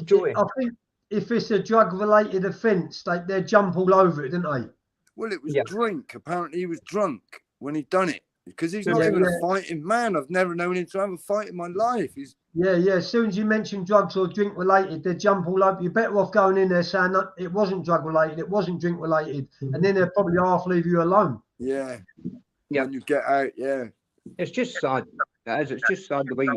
Joey. I think if it's a drug-related offence, they jump all over it, didn't they? Well, it was drink. Apparently, he was drunk when he done it. Because he's not even a fighting man. I've never known him to have a fight in my life. He's As soon as you mention drugs or drink related, they jump all over. You're better off going in there saying that it wasn't drug related, it wasn't drink related, and then they'll probably half leave you alone. Yeah. When you get out, It's just sad. It is. It's just sad the way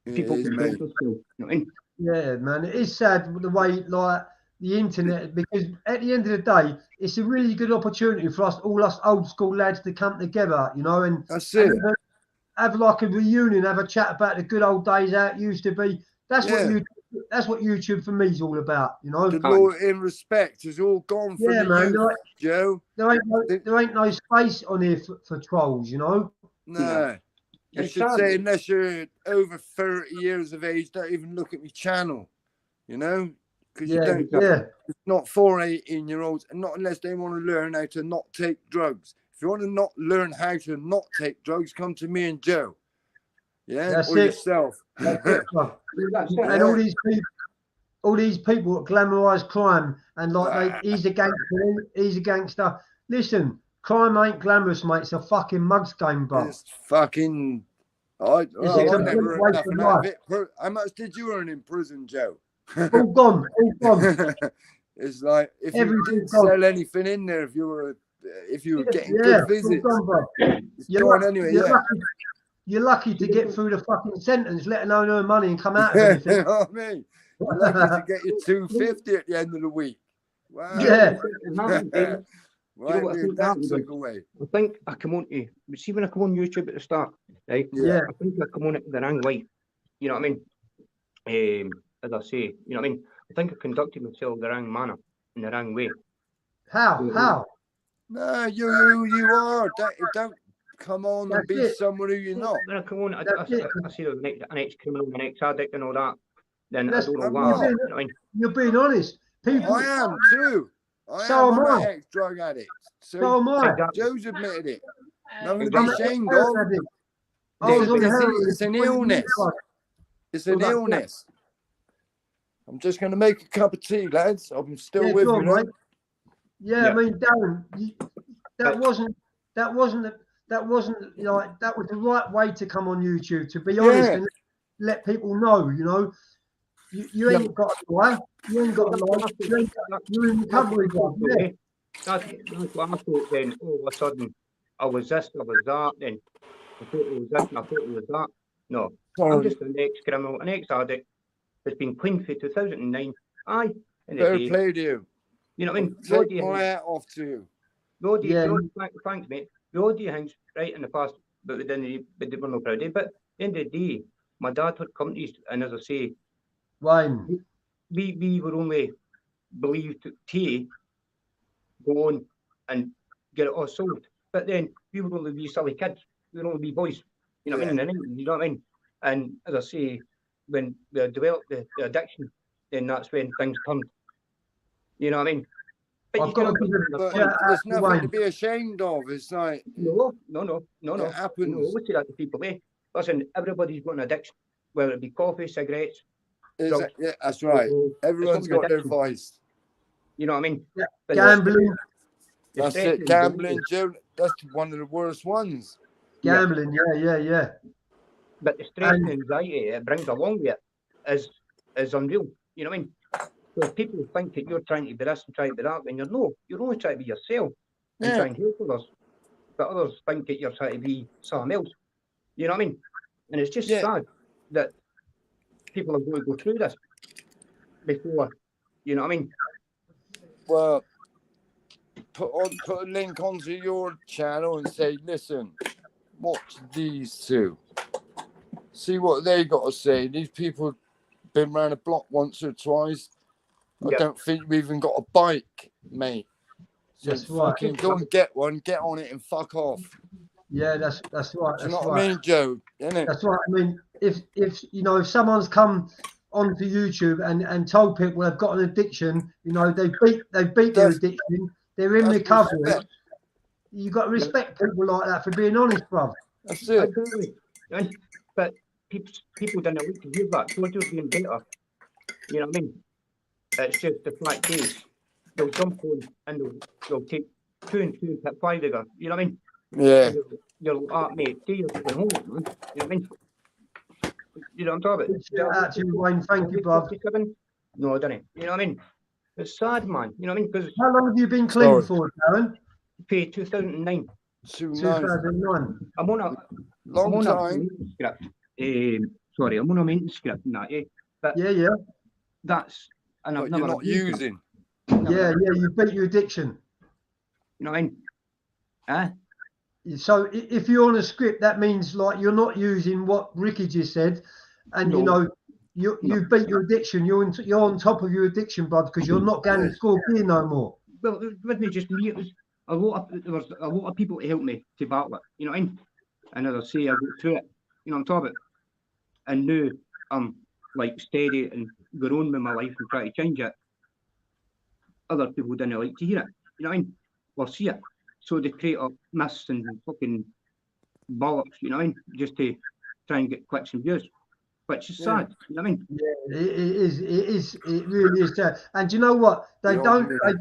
people It is, can mate. build still. You know what I mean? Yeah, man, it is sad the way like the internet, because at the end of the day, it's a really good opportunity for all us old school lads to come together, you know, and That's it. have like a reunion, have a chat about the good old days, how it used to be. That's Yeah. what YouTube for me is all about, you know. The loyalty and respect is all gone from Yeah, the man. youth, Joe. There ain't no space on here for trolls, you know. No. You It's should sad. say, unless you're over 30 years of age, don't even look at my channel, you know? Because you Yeah, don't, yeah, it's not for 18-year-olds, and not unless they want to learn how to not take drugs. If you want to not learn how to not take drugs, come to me and Joe. Yeah, That's or it. yourself. That's it, bro. That's it. And all these people that glamorise crime and like he's a gangster. Listen, crime ain't glamorous, mate. It's a fucking mugs game, bro. It's fucking. I a complete never earned waste nothing of out of life. it. How much did you earn in prison, Joe? All gone, all gone. It's like if you Everything didn't gone. sell anything in there, if you were getting Yeah, good all visits, gone, bro. it's gone anyway. Yeah. You're lucky to get through the fucking sentence, let alone earn money and come out of You anything. know what I mean? You're lucky to get your 250 at the end of the week. Wow. Yeah. Right, what I think that happened took was- away. I think I come on to, see when I come on YouTube at the start, right? Yeah. I think I come on at the wrong way. You know what I mean? As I say, you know what I mean? I think I conducted myself the wrong manner, in the wrong way. How? No, you're who you are. Don't come on and That's be it. someone who you're not. When I come on, I That's it. say I'm an ex-criminal, an ex-addict and all that, then That's- I don't know I'm why. not. You know what I mean? You're being honest. People, I am too. So I'm am an I. ex-drug addict. so am I. Exactly. Joe's admitted it. Nothing to I'm be an ashamed heroin of. addict. I was on It's heroin. an 20 years illness. ago. It's an Well, that- illness. I'm just going to make a cup of tea, lads. I'm still Yeah, with go you on, now. mate. Yeah, Yeah. I mean, Darren, that wasn't like that was the right way to come on YouTube. To be honest Yeah. and let people know, you know, you ain't got to lie. You ain't got to lie. You're in recovery, bro. Yeah. That's what I thought then. All of a sudden, I was this, I was that, then I thought it was this and I thought it was that. No, I'm Sorry. just an ex-criminal, an ex-addict that's been clean for 2009. Aye, in the Fair day. play to you. You know what I mean? Take my hat off to you. Yeah. Thanks, mate. The odd things right in the past, but we were not proud of. But at the end of the day, my dad had companies, and as I say, Wayne. we were only believed to go on and get it all sold. But then we were only wee silly kids. We were only wee boys. You know what I mean? You know what I mean? And as I say, when we developed the addiction, then that's when things turned. You know what I mean? But I've you got can't to give put- But Yeah, there's nothing Wayne. to be ashamed of. It's like, No. it happens. No, we say that to people. Listen, everybody's got an addiction, whether it be coffee, cigarettes. drugs, Yeah, that's right. alcohol. Everyone's It's all got their addiction. vice. You know what I mean? Yeah, But Gambling. the That's stress it. and Gambling, Joe. That's one of the worst ones. Gambling. Yeah. But the stress And- and anxiety it brings along with it is unreal. You know what I mean? So people think that you're trying to be this and trying to be that, when you're no, you're only trying to be yourself and Yeah. try and help others. But others think that you're trying to be something else. You know what I mean? And it's just Yeah. sad that people are going to go through this before. You know what I mean? Well, put a link onto your channel and say, listen, watch these two. See what they got to say. These people been around the block once or twice. I Yeah. don't think we've even got a bike, mate. So That's right. fucking go and get one, get on it and fuck off. Yeah, that's right. Do you That's know what right. I mean, Joe? Innit? That's right. I mean, if you know, if someone's come onto YouTube and told people they've got an addiction, you know, they beat their That's- addiction, they're in that's recovery. respect. You got to respect people like that for being honest, bruv. That's it. Absolutely. But people don't like to hear that. So just being better. You know what I mean? It's just the fact is, they'll jump on and they'll take 2 and 2 and put 5 together. You know what I mean? Yeah. And you're like, mate, do your fucking homework, man. You know what I mean? You know what I'm talking about? Shout out to you, Wayne. Thank you, bruv. 57? No, I don't. You know what I mean? It's sad, man. You know what I mean? Because How long have you been clean Sorry. for, Darren? pay 2009. 2-9. 2009. I'm on a Long I'm on time. a script. Sorry, I'm on a maintenance script and that, but Yeah. that's, and I've But never you're not abused that. using. Yeah. You beat your addiction. You know what I mean? So if you're on a script, that means like you're not using what Ricky just said, and you No. know you beat your addiction. You're on top of your addiction, bud, because you're not going to score gear no more. Well, it wasn't just me. It was there was a lot of people to help me to battle it. You know what I mean? And as I say, I got through it. You know what I'm talking about? And now I'm like steady and going on with my life and try to change it. Other people didn't like to hear it. You know what I mean? Or see it. So they create up myths and fucking bollocks. You know what I mean? Just to try and get clicks and views. Which is sad. You know what I mean? Yeah, it is. It really is. And you know what? They Yeah, don't. yeah.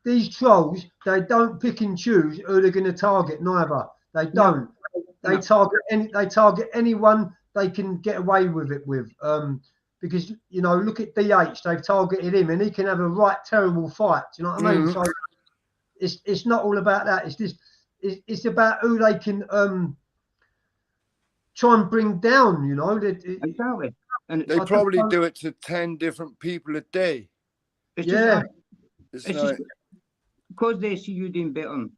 These trolls, they don't pick and choose who they're going to target. Neither. They don't. They target anyone they can get away with it with. Because you know, look at DH. They've targeted him, and he can have a right terrible fight. Do you know what I mean? So it's not all about that. It's just it's about who they can try and bring down. You know, Exactly. And They probably do it to 10 different people a day. it's Yeah. just, It's it's like, just because they see you doing better than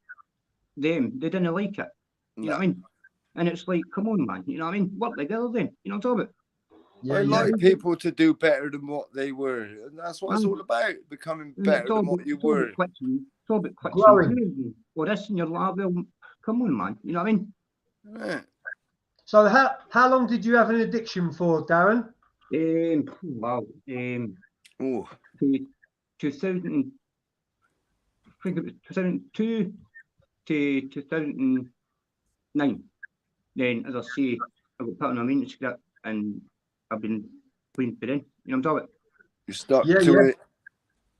them, they didn't like it. You know what I mean? And it's like, come on, man. You know what I mean? Work together then. You know what I'm talking about? I like people to do better than what they were. And that's what it's all about, becoming better than what you were. Talk about clicks Growing. and views or this in your lab. Well, come on, man. You know what I mean? Yeah. So how long did you have an addiction for, Darren? Wow. Oh, 2000, I think it was 2002 to 2009. Then, as I say, I got put on a maintenance script and I've been clean for then. You know what I'm talking about? you stuck to it.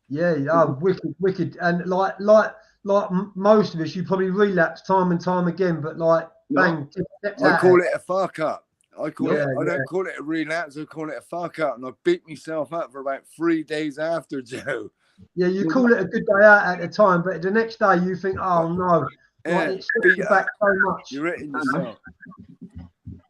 Yeah, oh, wicked. And like most of us, you probably relapse time and time again, but like, bang. I call it a fuck up. I don't Yeah. call it a relapse. I call it a fuck up. And I beat myself up for about 3 days after, Joe. Yeah, you call it a good day out at the time, but the next day you think, oh no, Yeah, it sets you back so much. You're hitting yourself.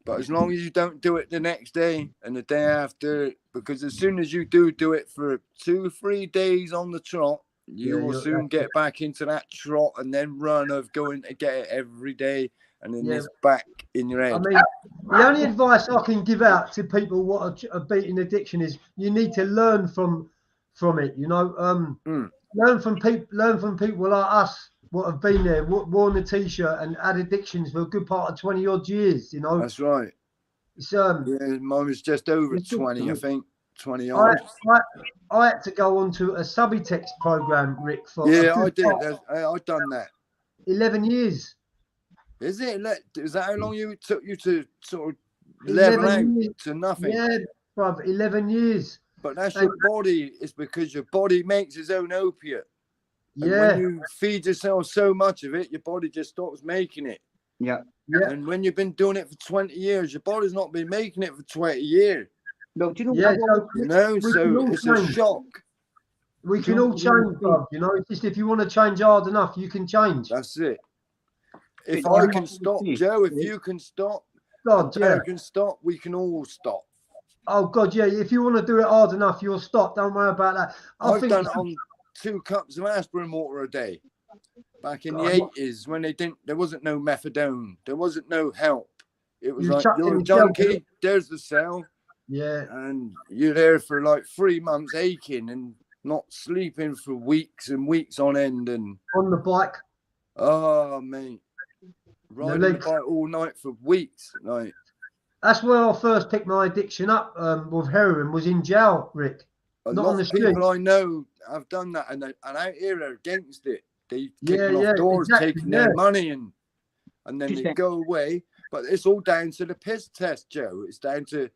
But as long as you don't do it the next day and the day after, because as soon as you do it for 2-3 days on the trot, you will soon get back into that trot and then run of going to get it every day, and then it's back in your head. I mean, the only advice I can give out to people what are beating addiction is you need to learn from it. You know, learn from people like us what have been there, worn the t-shirt and had addictions for a good part of 20 odd years. You know, That's right. It's Yeah, mine was just over 20, I think. 20 odd. I had to go on to a Subitext program, Rick. For I did. I've done that. 11 years. Is it? Is that how long it took you to sort of level out to nothing? Yeah, bruv, 11 years. But that's your body. It's because your body makes its own opiate. And Yeah. when you feed yourself so much of it, your body just stops making it. Yeah. And when you've been doing it for 20 years, your body's not been making it for 20 years. No, do you know Yeah, so it's a shock. We can all change, bruv. You know, it's just if you want to change hard enough, you can change. That's it. If I can stop, Joe, if you can stop, God, yeah. can stop, we can all stop. Oh God, yeah. If you want to do it hard enough, you'll stop. Don't worry about that. I've done it on 2 cups of aspirin water a day. Back in the 80s, when there wasn't no methadone, there wasn't no help. It was like, you're a junkie, there's the cell. Yeah. And you're there for like 3 months aching and not sleeping for weeks and weeks on end. And on the bike. Oh, mate. Riding the bike all night for weeks. Like, that's where I first picked my addiction up with heroin, was in jail, Rick. Not on the street. People I know have done that, and out here are against it. They kick off doors, taking their money, and then they go away. But it's all down to the piss test, Joe. It's down to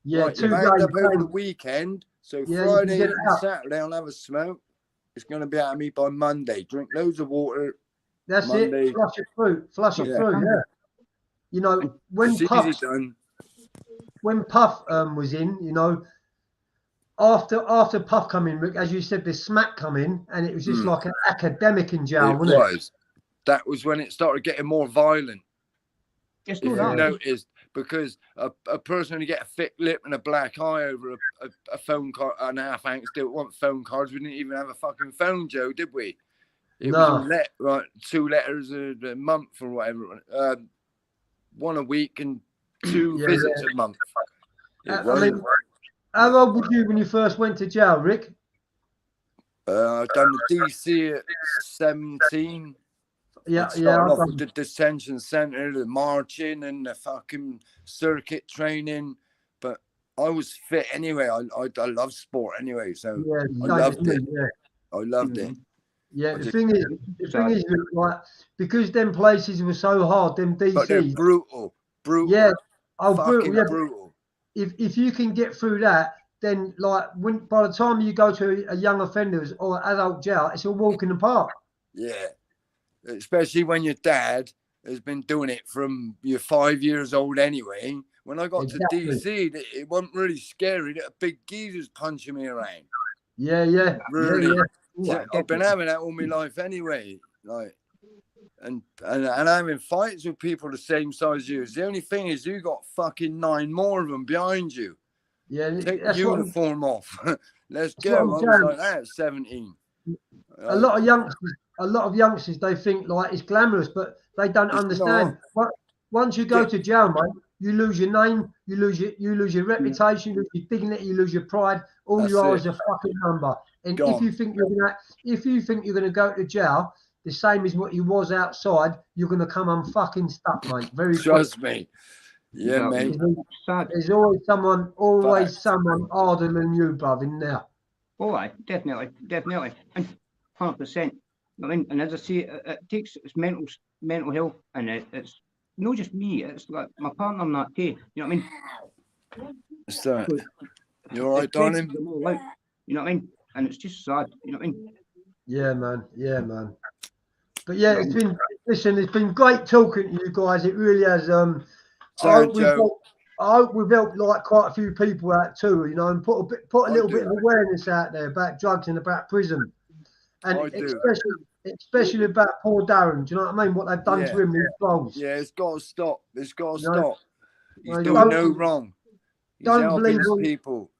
right, 2 days up over the weekend. So Friday and Saturday, I'll have a smoke. It's going to be out of me by Monday. Drink loads of water. That's Monday. It. Flush it through. Flush it through. Yeah. You know, when Puff was in, you know, after Puff come in, Rick, as you said, the smack come in, and it was just like an academic in jail, wasn't it? That was when it started getting more violent. Just noticed, because a person to get a thick lip and a black eye over a phone card and a half ounce didn't want phone cards. We didn't even have a fucking phone, Joe, did we? It was all right, 2 letters a month or whatever. 1 a week and 2 visits a month. I mean, how old were you when you first went to jail, Rick? I've done the DC at 17. Yeah, Started off with the detention centre, the marching and the fucking circuit training. But I was fit anyway. I love sport anyway, so I loved it. I loved it. Yeah, the thing is, like, because them places were so hard, them DCs. But they're brutal. Yeah, fucking brutal. Yeah. Brutal. If you can get through that, then like by the time you go to a young offenders or adult jail, it's a walk in the park. Yeah, especially when your dad has been doing it from you're 5 years old anyway. When I got to DC, it wasn't really scary. That big geezer's punching me around. Yeah. Really. Yeah. I've been having that all my life anyway. Like, and having fights with people the same size as you. The only thing is, you got fucking 9 more of them behind you. Yeah, take the uniform off. Let's go. I was like that at 17. A lot of youngsters, they think like it's glamorous, but they don't understand. Once you go to jail, mate, you lose your name, you lose your reputation, you lose your dignity, you lose your pride. All you are is a fucking number. And if you think you're gonna go to jail the same as what you was outside, you're gonna come unfucking stuck, mate. Trust me. Yeah, mate. There's always someone harder than you, bruv, in there. Oh, aye, definitely, and 100%. I mean, and as I say, it takes it's mental health, and it's not just me. It's like my partner and that too. You know what I mean? It's that. You all right, darling? You know what I mean? And it's just sad. You know what I mean? Yeah, man. But yeah, it's been great talking to you guys. It really has. I hope we've helped like quite a few people out too, you know, and put a little bit of awareness out there about drugs and about prison, and especially about poor Darren. Do you know what I mean? What they've done to him, these trolls. Yeah, it's got to stop. It's got to stop. He's doing no wrong. He's helping people.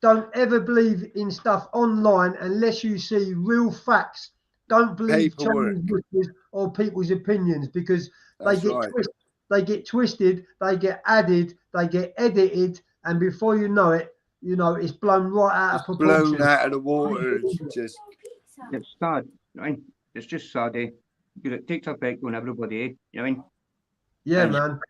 Don't ever believe in stuff online unless you see real facts. Don't believe Chinese whispers or people's opinions, because they get twisted, they get added, they get edited, and before you know it, it's blown right out of proportion. Blown out of the water. It's sad. I mean, it's just sad, eh? Because it takes effect on everybody, eh? You know what I mean? Yeah, man.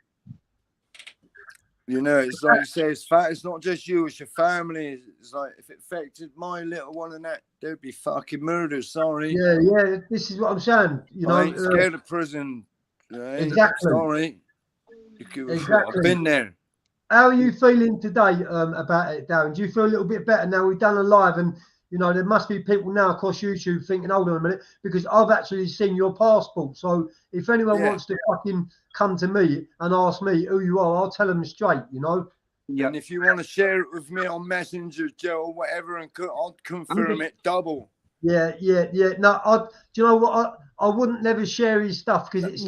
You know, it's like you say, it's not just you, it's your family. It's like, if it affected my little one and that, there'd be fucking murder, sorry. Yeah, this is what I'm saying. I ain't scared of prison. Exactly. Sorry. Exactly. I've been there. How are you feeling today about it, Darren? Do you feel a little bit better now? We've done a live, and there must be people now across YouTube thinking, hold on a minute, because I've actually seen your passport. So if anyone wants to fucking come to me and ask me who you are, I'll tell them straight, Yeah. And if you want to share it with me on Messenger, Joe, or whatever, and I'll confirm it double. Yeah. No, do you know what? I wouldn't never share his stuff because it's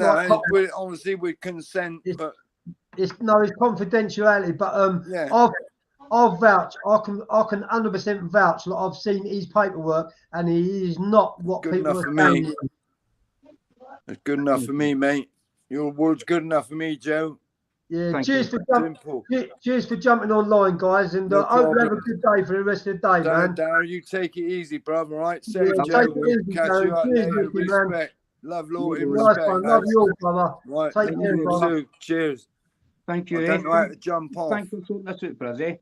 honestly with consent, but it's confidentiality. But I'll vouch. I can 100% vouch that I've seen his paperwork, and he is not what good people enough are for saying. me. It's good enough for me, mate. Your word's good enough for me, Joe. Yeah, cheers for jumping online, guys, and I hope you have a good day for the rest of the day, man. Darren, you take it easy, brother. All right, Joe. We'll catch you up later. Respect, love, loyalty, respect. Love you all, brother. Right, take care, brother. Cheers. Thank you. I don't know how to jump off. Thank you for sorting this out for us, eh?